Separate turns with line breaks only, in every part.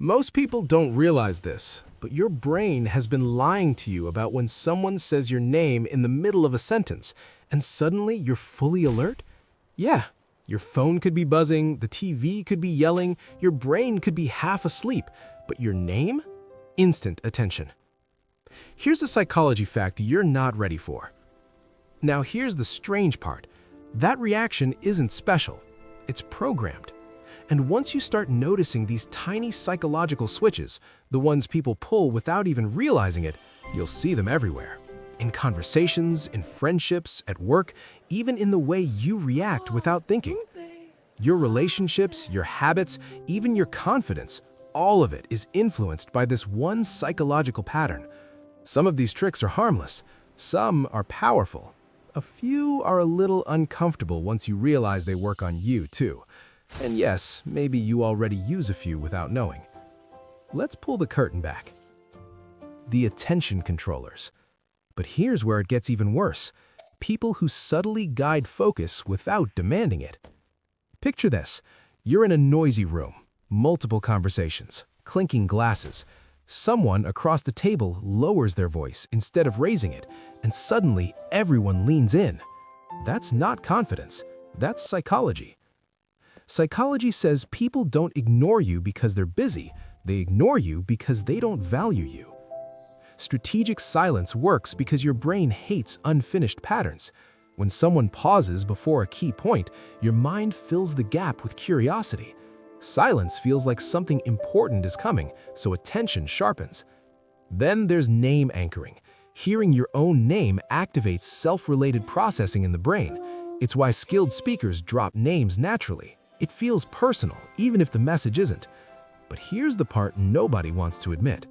Most people don't realize this, but your brain has been lying to you about when someone says your name in the middle of a sentence, and suddenly you're fully alert? Yeah, your phone could be buzzing, the TV could be yelling, your brain could be half asleep, but your name? Instant attention. Here's a psychology fact you're not ready for. Now here's the strange part. That reaction isn't special. It's programmed. And once you start noticing these tiny psychological switches, the ones people pull without even realizing it, you'll see them everywhere. In conversations, in friendships, at work, even in the way you react without thinking. Your relationships, your habits, even your confidence, all of it is influenced by this one psychological pattern. Some of these tricks are harmless, some are powerful. A few are a little uncomfortable once you realize they work on you too. And yes, maybe you already use a few without knowing. Let's pull the curtain back. The attention controllers. But here's where it gets even worse. People who subtly guide focus without demanding it. Picture this. You're in a noisy room, multiple conversations, clinking glasses. Someone across the table lowers their voice instead of raising it, and suddenly everyone leans in. That's not confidence. That's psychology. Psychology says people don't ignore you because they're busy. They ignore you because they don't value you. Strategic silence works because your brain hates unfinished patterns. When someone pauses before a key point, your mind fills the gap with curiosity. Silence feels like something important is coming, so attention sharpens. Then there's name anchoring. Hearing your own name activates self-related processing in the brain. It's why skilled speakers drop names naturally. It feels personal, even if the message isn't. But here's the part nobody wants to admit.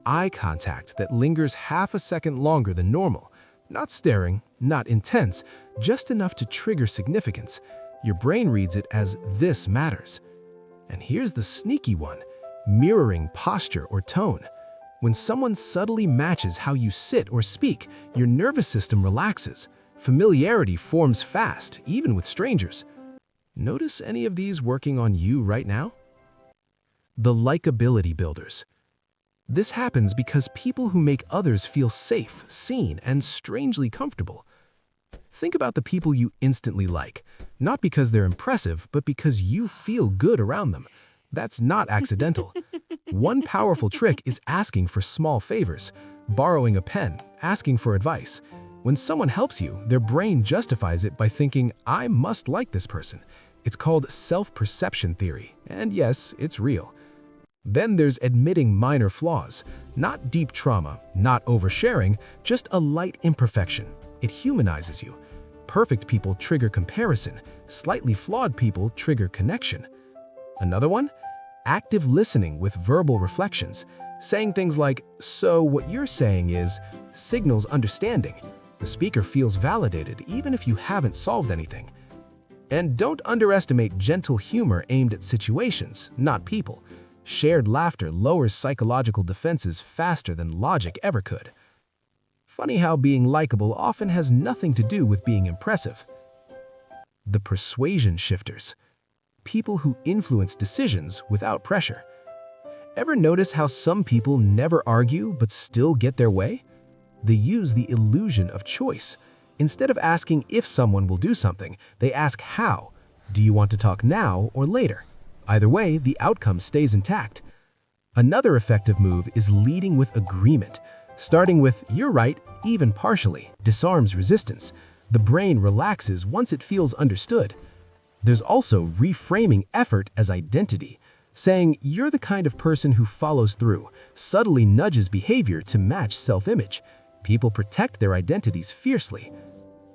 Eye contact that lingers half a second longer than normal. Not staring, not intense, just enough to trigger significance. Your brain reads it as this matters. And here's the sneaky one, mirroring posture or tone. When someone subtly matches how you sit or speak, your nervous system relaxes. Familiarity forms fast, even with strangers. Notice any of these working on you right now? The likability builders. This happens because people who make others feel safe, seen, and strangely comfortable. Think about the people you instantly like, not because they're impressive, but because you feel good around them. That's not accidental. One powerful trick is asking for small favors, borrowing a pen, asking for advice. When someone helps you, their brain justifies it by thinking, I must like this person. It's called self-perception theory, and yes, it's real. Then there's admitting minor flaws, not deep trauma, not oversharing, just a light imperfection. It humanizes you. Perfect people trigger comparison, slightly flawed people trigger connection. Another one? Active listening with verbal reflections. Saying things like, so what you're saying is, signals understanding. The speaker feels validated even if you haven't solved anything. And don't underestimate gentle humor aimed at situations, not people. Shared laughter lowers psychological defenses faster than logic ever could. Funny how being likable often has nothing to do with being impressive. The persuasion shifters. People who influence decisions without pressure. Ever notice how some people never argue but still get their way? They use the illusion of choice. Instead of asking if someone will do something, they ask how. Do you want to talk now or later? Either way, the outcome stays intact. Another effective move is leading with agreement. Starting with, you're right, even partially, disarms resistance. The brain relaxes once it feels understood. There's also reframing effort as identity. Saying, you're the kind of person who follows through, subtly nudges behavior to match self-image. People protect their identities fiercely.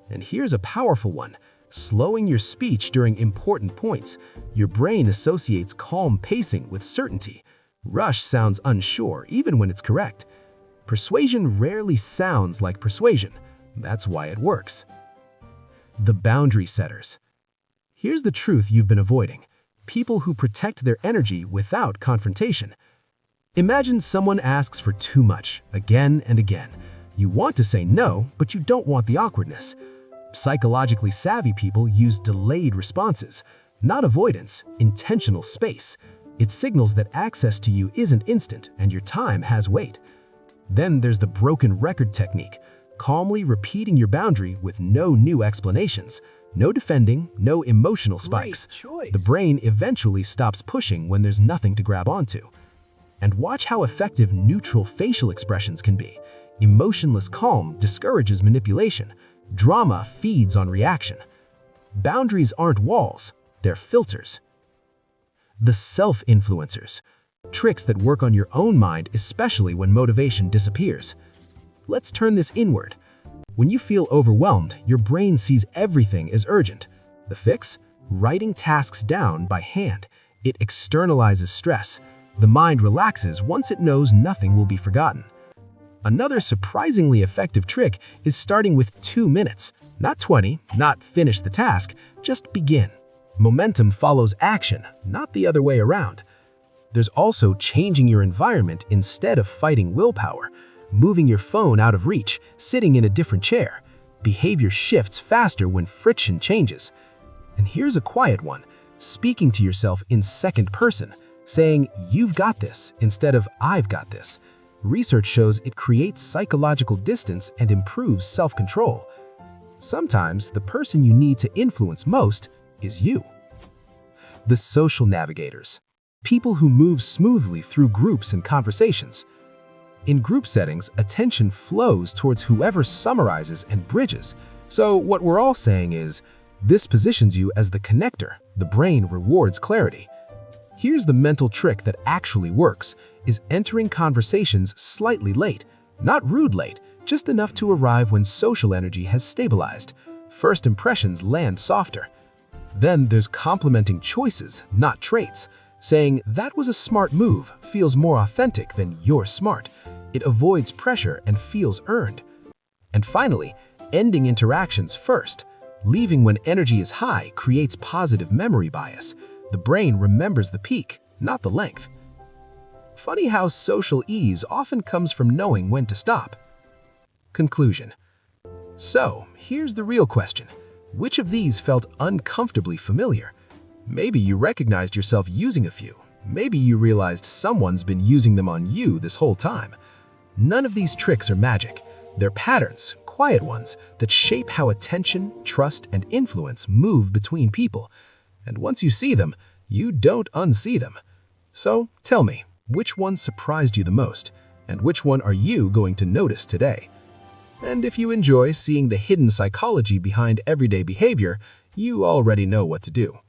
And here's a powerful one. Slowing your speech during important points. Your brain associates calm pacing with certainty. Rush sounds unsure, even when it's correct. Persuasion rarely sounds like persuasion. That's why it works. The boundary setters. Here's the truth you've been avoiding. People who protect their energy without confrontation. Imagine someone asks for too much, again and again. You want to say no, but you don't want the awkwardness. Psychologically savvy people use delayed responses, not avoidance, intentional space. It signals that access to you isn't instant and your time has weight. Then there's the broken record technique, calmly repeating your boundary with no new explanations, no defending, no emotional spikes. The brain eventually stops pushing when there's nothing to grab onto. And watch how effective neutral facial expressions can be. Emotionless calm discourages manipulation. Drama feeds on reaction. Boundaries aren't walls, they're filters. The self-influencers. Tricks that work on your own mind, especially when motivation disappears. Let's turn this inward. When you feel overwhelmed, your brain sees everything as urgent. The fix? Writing tasks down by hand. It externalizes stress. The mind relaxes once it knows nothing will be forgotten. Another surprisingly effective trick is starting with 2 minutes. Not 20, not finish the task, just begin. Momentum follows action, not the other way around. There's also changing your environment instead of fighting willpower. Moving your phone out of reach, sitting in a different chair. Behavior shifts faster when friction changes. And here's a quiet one, speaking to yourself in second person, saying, "You've got this," instead of "I've got this. Research shows it creates psychological distance and improves self-control. Sometimes the person you need to influence most is you. The social navigators. People who move smoothly through groups and conversations. In group settings, attention flows towards whoever summarizes and bridges. So what we're all saying is, this positions you as the connector. The brain rewards clarity. Here's the mental trick that actually works, is entering conversations slightly late. Not rude late, just enough to arrive when social energy has stabilized. First impressions land softer. Then there's complimenting choices, not traits. Saying, "That was a smart move," feels more authentic than "you're smart." It avoids pressure and feels earned. And finally, ending interactions first. Leaving when energy is high creates positive memory bias. The brain remembers the peak, not the length. Funny how social ease often comes from knowing when to stop. Conclusion. So, here's the real question. Which of these felt uncomfortably familiar? Maybe you recognized yourself using a few. Maybe you realized someone's been using them on you this whole time. None of these tricks are magic. They're patterns, quiet ones, that shape how attention, trust, and influence move between people. And once you see them, you don't unsee them. So tell me, which one surprised you the most? And which one are you going to notice today? And if you enjoy seeing the hidden psychology behind everyday behavior, you already know what to do.